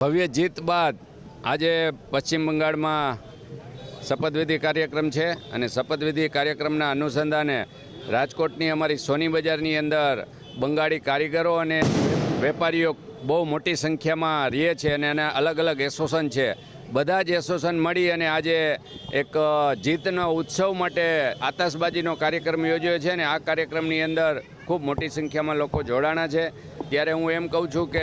ભવ્ય જીત બાદ આજે પશ્ચિમ બંગાળમાં શપથવિધિ કાર્યક્રમ છે અને શપથવિધિ કાર્યક્રમના અનુસંધાને રાજકોટની અમારી સોની બજારની અંદર બંગાળી કારીગરો અને વેપારીઓ બહુ મોટી સંખ્યામાં રહે છે અને એના અલગ અલગ એસોસિએશન છે. બધા જ એસોસિએશન મળી અને આજે એક જીતનો ઉત્સવ માટે આતશબાજીનો કાર્યક્રમ યોજ્યો છે અને આ કાર્યક્રમની અંદર ખૂબ મોટી સંખ્યામાં લોકો જોડાણા છે. ત્યારે હું એમ કહું છું કે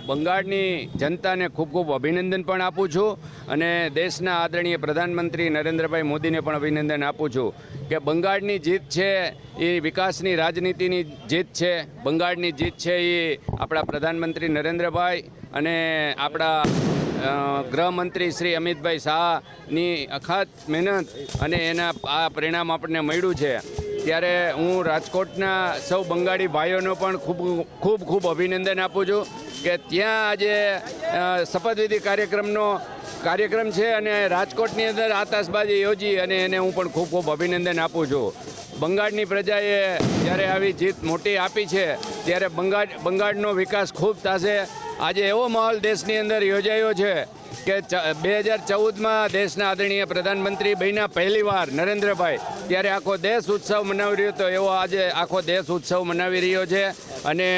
બંગાળની જનતાને ખૂબ ખૂબ અભિનંદન પણ આપું છું અને દેશના આદરણીય પ્રધાનમંત્રી નરેન્દ્રભાઈ મોદીને પણ અભિનંદન આપું છું કે બંગાળની જીત છે એ વિકાસની રાજનીતિની જીત છે. બંગાળની જીત છે એ આપણા પ્રધાનમંત્રી નરેન્દ્રભાઈ અને આપણા ગૃહમંત્રી શ્રી અમિતભાઈ શાહની અખાત મહેનત અને એના આ પરિણામ આપણને મળ્યું છે. ત્યારે હું રાજકોટના સૌ બંગાળી ભાઈઓનો પણ ખૂબ ખૂબ અભિનંદન આપું છું કે ત્યાં આજે શપથવિધિ કાર્યક્રમ છે અને રાજકોટની અંદર આતશબાજી યોજી અને એને હું પણ ખૂબ ખૂબ અભિનંદન આપું છું. બંગાળની પ્રજાએ જ્યારે આવી જીત મોટી આપી છે ત્યારે બંગાળનો વિકાસ ખૂબ થશે. આજે એવો માહોલ દેશની અંદર યોજાયો છે કે 2014માં દેશના આદરણીય પ્રધાનમંત્રી બન્યા પહેલીવાર નરેન્દ્રભાઈ, ત્યારે આખો દેશ ઉત્સવ મનાવી રહ્યો હતો એવો આજે આખો દેશ ઉત્સવ મનાવી રહ્યો છે અને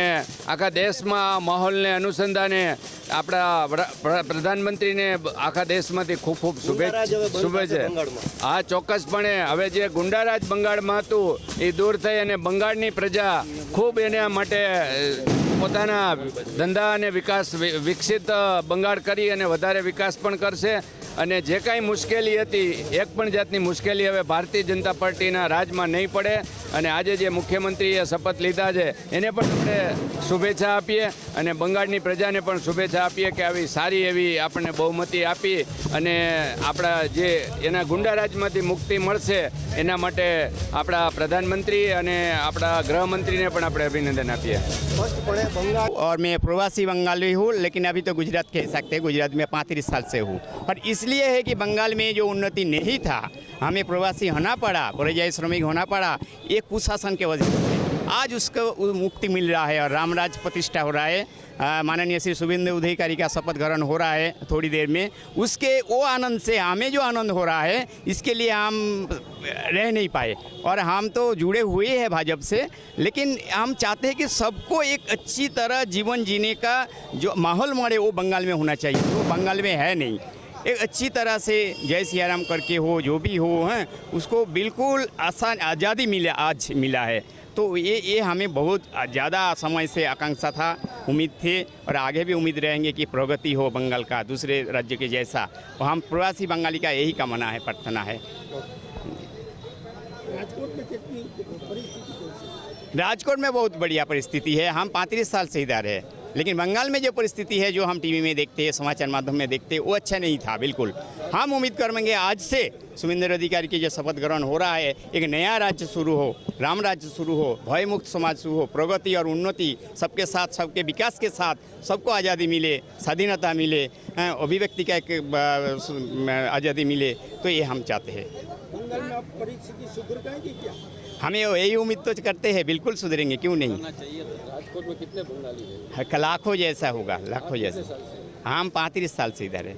આખા દેશમાં માહોલને અનુસંધાને આપણા પ્રધાનમંત્રીને આખા દેશમાંથી ખૂબ ખૂબ શુભેચ્છા. હા, ચોક્કસપણે હવે જે ગુંડારાજ બંગાળમાં હતું એ દૂર થઈ અને બંગાળની પ્રજા ખૂબ એના માટે પોતાના ધંધા અને વિકસિત બંગાળ કરી અને વધારે વિકાસ પણ કરશે અને જે કાંઈ મુશ્કેલી હતી એક પણ જાતની મુશ્કેલી હવે ભારતીય જનતા પાર્ટીના રાજમાં નહીં પડે. અને આજે જે મુખ્યમંત્રીએ શપથ લીધા છે એને પણ આપણે શુભેચ્છા આપીએ અને બંગાળની પ્રજાને પણ શુભેચ્છા આપીએ કે આવી સારી એવી આપણને બહુમતી આપી અને આપણા જે એના ગુંડારાજમાંથી મુક્તિ મળશે એના માટે આપણા પ્રધાનમંત્રી અને આપણા ગૃહમંત્રીને પણ આપણે અભિનંદન આપીએ. और मैं प्रवासी बंगाली हूँ, लेकिन अभी तो गुजरात कह सकते हैं. गुजरात में 35 साल से हूँ और इसलिए है कि बंगाल में जो उन्नति नहीं था, हमें प्रवासी होना पड़ा, परियायी श्रमिक होना पड़ा, ये कुशासन के वजह से आज उसको मुक्ति मिल रहा है और रामराज प्रतिष्ठा हो रहा है. माननीय श्री शुभेंदु अधिकारी का शपथ ग्रहण हो रहा है थोड़ी देर में. उसके वो आनंद से हमें जो आनंद हो रहा है इसके लिए हम रह नहीं पाए और हम तो जुड़े हुए हैं भाजपा से, लेकिन हम चाहते हैं कि सबको एक अच्छी तरह जीवन जीने का जो माहौल मिले वो बंगाल में होना चाहिए. वो बंगाल में है नहीं. एक अच्छी तरह से जय सियाराम करके हो जो भी हो हैं उसको बिल्कुल आसान आज़ादी आज मिला है. तो ये हमें बहुत ज़्यादा समय से आकांक्षा था, उम्मीद थे और आगे भी उम्मीद रहेंगे कि प्रगति हो बंगाल का दूसरे राज्य के जैसा. और हम प्रवासी बंगाली का यही कामना है, प्रार्थना है. राजकोट में बहुत बढ़िया परिस्थिति है. हम 35 साल से इधर है, लेकिन बंगाल में जो परिस्थिति है जो हम टीवी में देखते हैं, समाचार माध्यम में देखते हैं, वो अच्छा नहीं था बिल्कुल. हम उम्मीद करेंगे आज से शुभेंदु अधिकारी की जो शपथ ग्रहण हो रहा है एक नया राज्य शुरू हो, राम राज्य शुरू हो, भयमुक्त समाज शुरू हो, प्रगति और उन्नति सबके साथ, सबके विकास के साथ सबको आज़ादी मिले, स्वाधीनता मिले, अभिव्यक्ति का एक आज़ादी मिले. तो ये हम चाहते हैं. परिस्थिति सुधर जाएगी क्या? हमें यही उम्मीद तो करते हैं, बिल्कुल सुधरेंगे, क्यों नहीं. राजकोट में कितने बंगाली हैं? लाखों जैसा होगा, लाखों जैसा. हम 35 साल से इधर है.